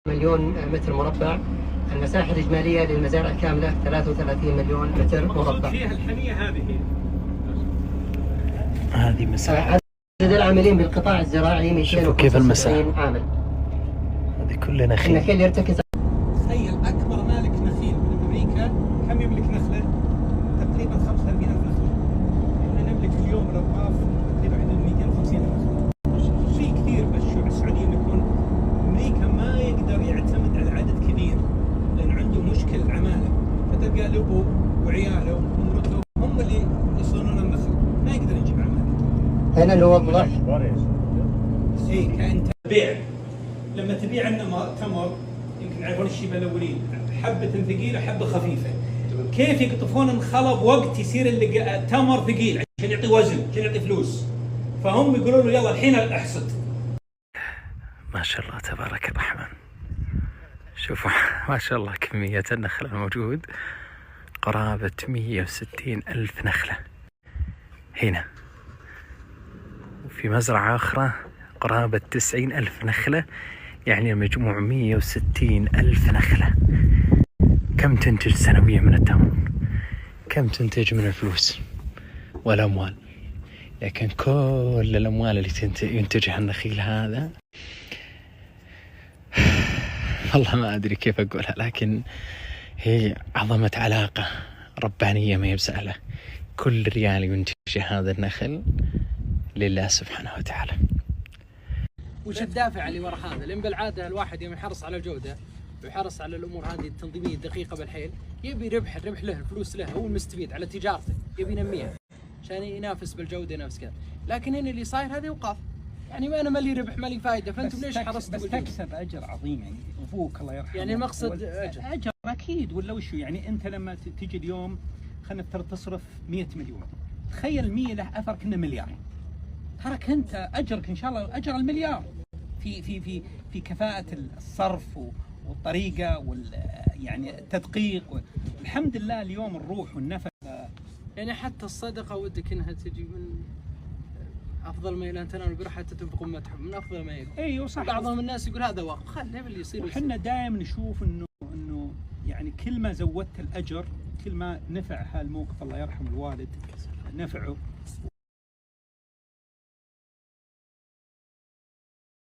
مليون متر مربع. المساحة الإجمالية للمزارع كاملة 33 مليون متر مربع. فيها الحنية هذه مساحة. عدد العاملين بالقطاع الزراعي 275 عامل. هذه كلها نخيل. النخيل يرتكز. تخيل أكبر مالك نخيل من أمريكا كم يملك نخلة؟ تقريبا 35,000 نخلة. احنا نملك اليوم الأوقاف تقريبا عندنا 250,000 نخلة. شيء كثير بالشعوب السعودية يكون أمريكا ما يقدر يعتمد على عدد كبير لأن عنده مشكلة عمالة، فتلقى الأبو وعياله ومرته هم اللي يصونون النخل، ما يقدر يجيب عمالة. هنا نوضح. إيه كأنت بيع. لما تبيع لنا تمر يمكن يعرفون الشيبة الأولين، حبة ثقيلة حبة خفيفة. كيف يقطفون الخلب وقت يصير اللي تمر ثقيل عشان يعطي وزن، عشان يعطي فلوس. فهم يقولون له يلا الحين احصد. ما شاء الله تبارك الرحمن. شوفوا ما شاء الله كمية النخل الموجود قرابة 160,000 نخلة هنا، وفي مزرعة أخرى قرابة 90,000 نخلة، يعني المجموع 160,000 نخلة. كم تنتج سنويا من التمر؟ كم تنتج من الفلوس والأموال؟ لكن كل الأموال اللي ينتجها النخيل هذا والله ما أدري كيف أقولها، لكن هي عظمة علاقة ربانية ما هي بسهلة. كل ريال ينتج هذا النخل لله سبحانه وتعالى. وش الدافع اللي وراء هذا؟ لأن بالعادة الواحد يوم يحرص على الجودة ويحرص على الأمور هذه التنظيمية الدقيقة بالحيل يبي ربح له، الفلوس له، هو المستفيد على تجارته، يبي ينميها عشان ينافس بالجودة، ينافس كذا. لكن هنا اللي صاير هذا إيقاف، يعني ما أنا مالي ربح مالي فائدة، فأنتم ليش حرصتوا؟ بس تكسب أجر عظيم، يعني أبوك الله يرحمه. يعني المقصد أجر أكيد، ولا وشو؟ يعني أنت لما تجي اليوم خلينا نفترض تصرف 100 مليون، تخيل 100 له أثر كنا مليار. ترك أنت أجرك إن شاء الله أجر المليار في كفاءة الصرف والطريقة يعني التدقيق. الحمد لله اليوم الروح والنفس. يعني حتى الصدقة ودك انها تجي من افضل ما الى ان تنالوا البر حتى تنفقوا مما تحبون، من افضل ما يكون. ايوه صح. بعضهم الناس يقول هذا وقف، خلي اللي يصير. وحنا دائما نشوف انه يعني كل ما زودت الاجر كل ما نفع هالموقف، الله يرحم الوالد نفعه.